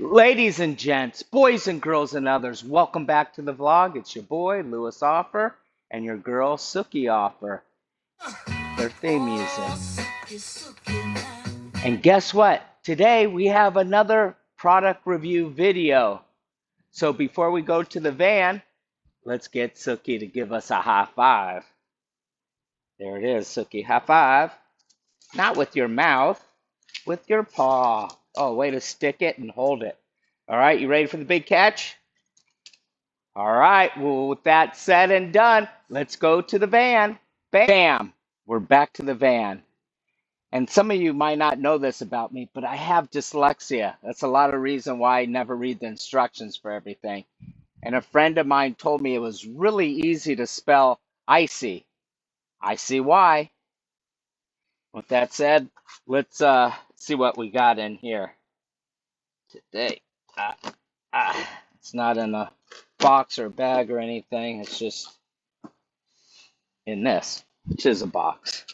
Ladies and gents, boys and girls and others, welcome back to the vlog. It's your boy, Lewis Offer, and your girl, Suki Offer. Their theme music. And guess what? Today we have another product review video. So before we go to the van, let's get Suki to give us a high five. There it is, Suki. High five. Not with your mouth, with your paw. Oh, way to stick it and hold it. All right, you ready for the big catch? All right, well, with that said and done, let's go to the van. Bam! We're back to the van. And some of you might not know this about me, but I have dyslexia. That's a lot of reason why I never read the instructions for everything. And a friend of mine told me it was really easy to spell icy. I see why. With that said, let's see what we got in here today. It's not in a box or a bag or anything. It's just in this, which is a box.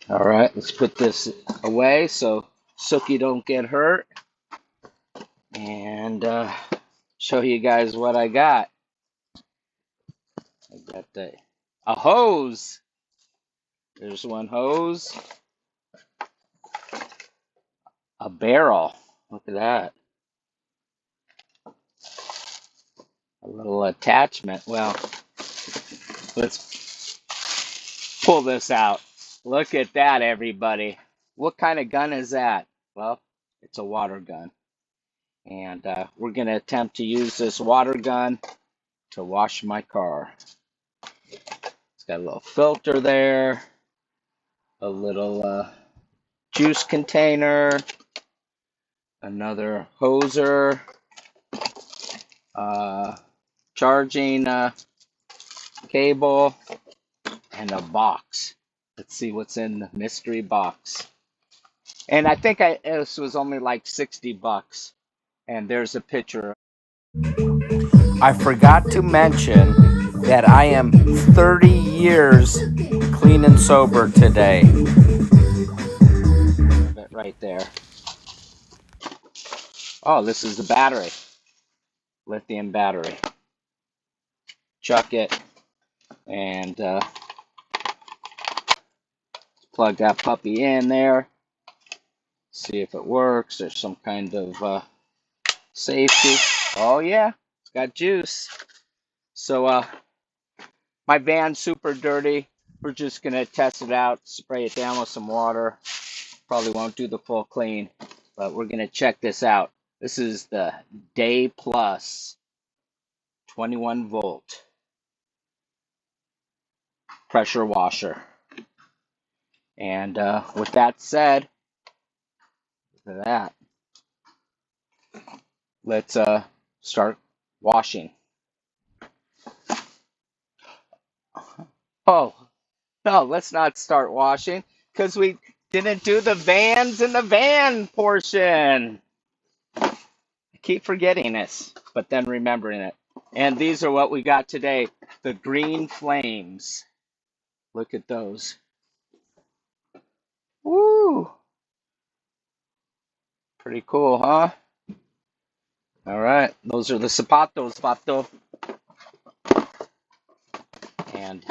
All right, let's put this away so Suki don't get hurt, and show you guys what I got. I got a hose. There's one hose. A barrel. Look at that. A little attachment. Well, let's pull this out. Look at that, everybody. What kind of gun is that? Well, it's a water gun. And we're going to attempt to use this water gun to wash my car. It's got a little filter there, a little juice container, another hoser, charging cable, and a box. Let's see what's in the mystery box. And I think this was only like 60 bucks. And there's a picture. I forgot to mention that I am 30 years clean and sober today. Right there. Oh, this is the battery. Lithium battery. Chuck it and plug that puppy in there. See if it works. There's some kind of safety. Oh yeah, it's got juice. So my van's super dirty. We're just gonna test it out, spray it down with some water. Probably won't do the full clean, but we're gonna check this out. This is the Day Plus 21 volt pressure washer. And with that said, look at that. Let's start washing. Oh, no, let's not start washing because we didn't do the vans in the van portion. I keep forgetting this, but then remembering it. And these are what we got today. The green flames. Look at those. Woo! Pretty cool, huh? All right, those are the zapatos, Pato. And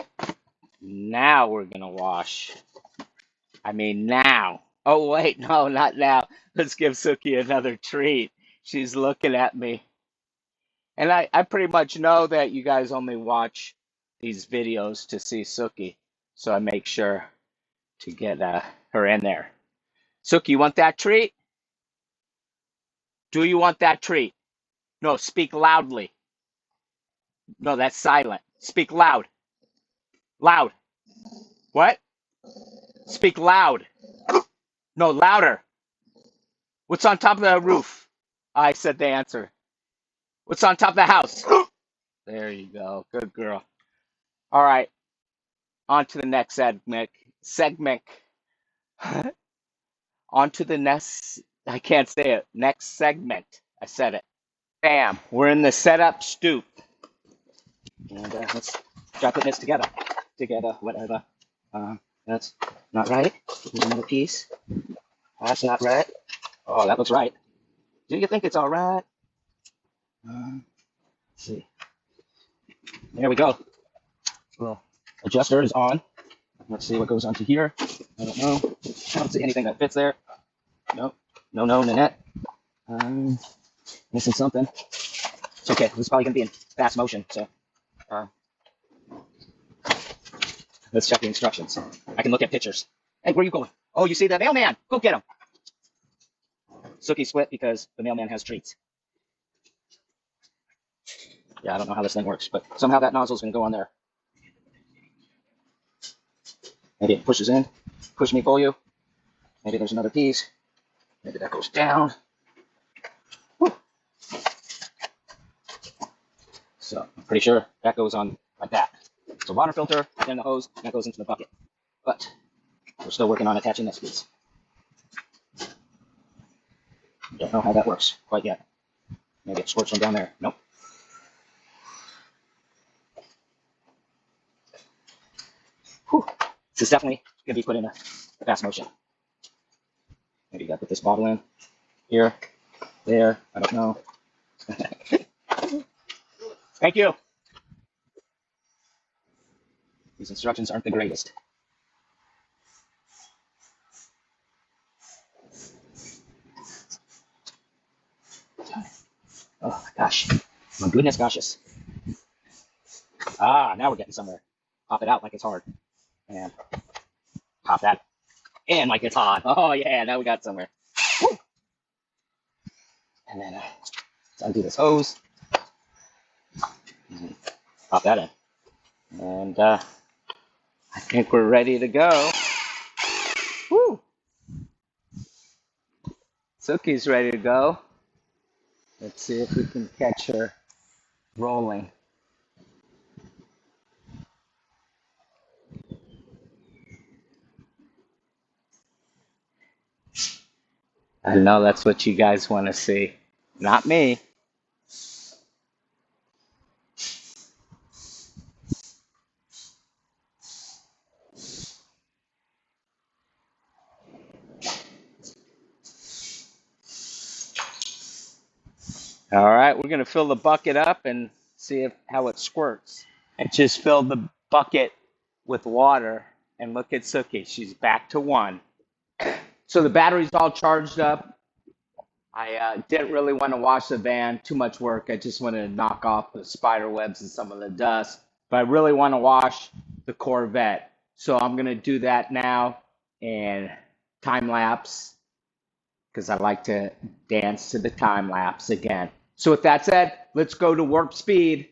now we're gonna wash. I mean now. Oh wait, no, not now. Let's give Suki another treat. She's looking at me. And I pretty much know that you guys only watch these videos to see Suki. So I make sure to get her in there. Suki, you want that treat? Do you want that treat? No, speak loudly. No, that's silent. Speak loud. Loud. What? Speak loud. No, louder. What's on top of the roof? I said the answer. What's on top of the house? There you go. Good girl. All right. On to the next segment. On to the next. I can't say it. Next segment. I said it. Bam. We're in the setup stoop. And let's drop this together. Whatever. That's Not right. Another piece. That's not right. Oh, that looks right. Do you think it's all right? Let's see. There we go. Little adjuster is on. Let's see what goes onto here. I don't know. I don't see anything that fits there. Nope. No, Nanette. Missing something. It's okay. This is probably going to be in fast motion. So let's check the instructions. I can look at pictures. Hey, where are you going? Oh, you see the mailman. Go get him. Suki split because the mailman has treats. Yeah, I don't know how this thing works, but somehow that nozzle is going to go on there. Maybe it pushes in. Push me, pull you. Maybe there's another piece. Maybe that goes down. Whew. So I'm pretty sure that goes on like that. It's a water filter, then the hose, that goes into the bucket. But we're still working on attaching this piece. Don't know how that works quite yet. Maybe it squirts from down there. Nope. Whew. This is definitely going to be put in a fast motion. Maybe you got to put this bottle in here, there. I don't know. Thank you. These instructions aren't the greatest. Oh my gosh. My goodness gracious. Ah, now we're getting somewhere. Pop it out like it's hard. And pop that in like it's hot. Oh yeah, now we got somewhere. Woo. And then let's undo this hose. And pop that in. And I think we're ready to go. Woo! Suki's ready to go. Let's see if we can catch her rolling. I know that's what you guys want to see. Not me. All right, we're going to fill the bucket up and see how it squirts. I just filled the bucket with water, and look at Suki. She's back to one. So the battery's all charged up. I didn't really want to wash the van, too much work. I just wanted to knock off the spider webs and some of the dust. But I really want to wash the Corvette. So I'm going to do that now and time lapse because I like to dance to the time lapse again. So with that said, let's go to warp speed.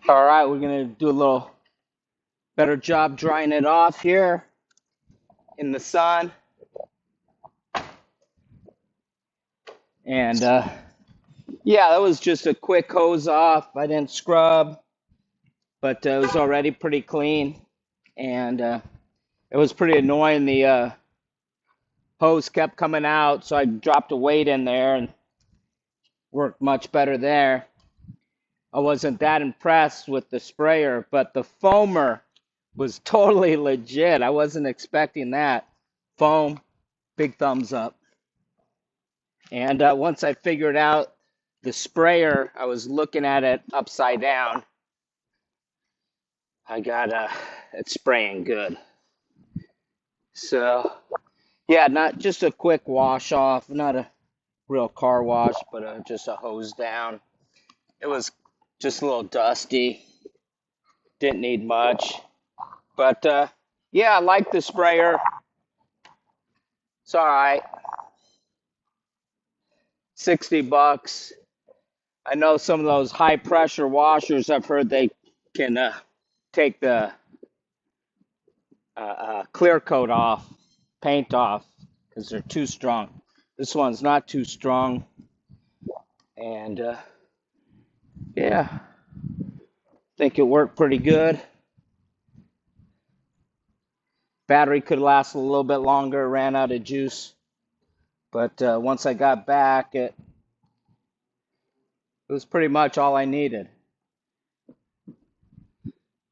All right, we're going to do a little better job drying it off here in the sun. And yeah, that was just a quick hose off. I didn't scrub, but it was already pretty clean. And it was pretty annoying. The hose kept coming out, so I dropped a weight in there and worked much better there. I wasn't that impressed with the sprayer, but the foamer was totally legit. I wasn't expecting that. Foam, big thumbs up. And once I figured out the sprayer, I was looking at it upside down. I got it spraying good. So, yeah, not just a quick wash off, not a real car wash, but just a hose down. It was Just a little dusty. Didn't need much. But yeah, I like the sprayer. It's all right. 60 bucks. I know some of those high pressure washers, I've heard they can take the clear coat off, paint off, because they're too strong. This one's not too strong. And yeah, I think it worked pretty good. Battery could last a little bit longer, ran out of juice. But once I got back, it was pretty much all I needed.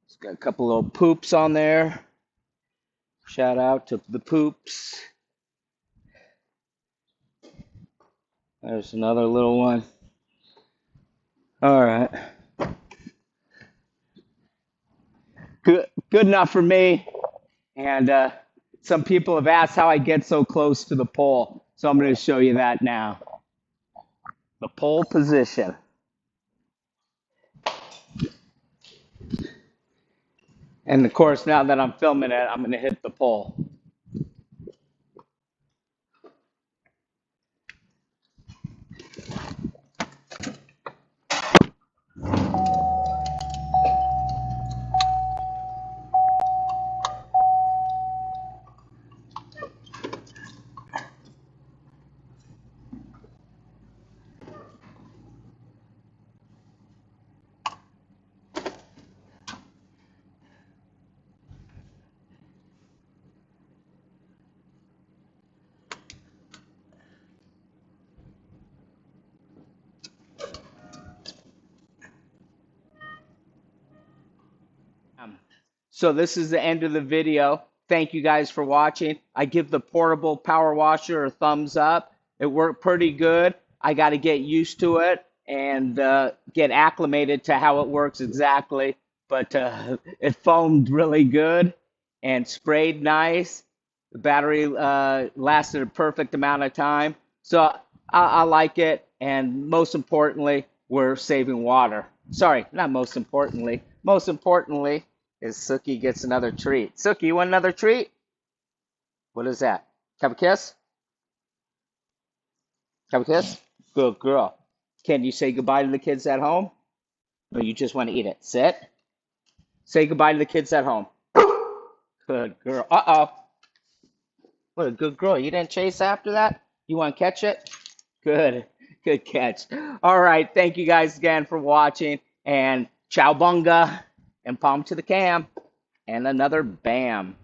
It's got a couple little poops on there. Shout out to the poops. There's another little one. All right. Good enough for me. And some people have asked how I get so close to the pole. So I'm going to show you that now. The pole position. And of course, now that I'm filming it, I'm going to hit the pole. So this is the end of the video. Thank you guys for watching. I give the portable power washer a thumbs up. It worked pretty good. I got to get used to it and get acclimated to how it works exactly. But it foamed really good and sprayed nice. The battery lasted a perfect amount of time. So I like it. And most importantly, we're saving water. Sorry, not most importantly. Most importantly, is Suki gets another treat. Suki, you want another treat? What is that? Have a kiss? Have a kiss? Good girl. Can you say goodbye to the kids at home? Or you just want to eat it? Sit. Say goodbye to the kids at home. Good girl. Uh-oh. What a good girl. You didn't chase after that? You want to catch it? Good. Good catch. All right. Thank you guys again for watching. And ciao bunga. And palm to the cam. And another bam.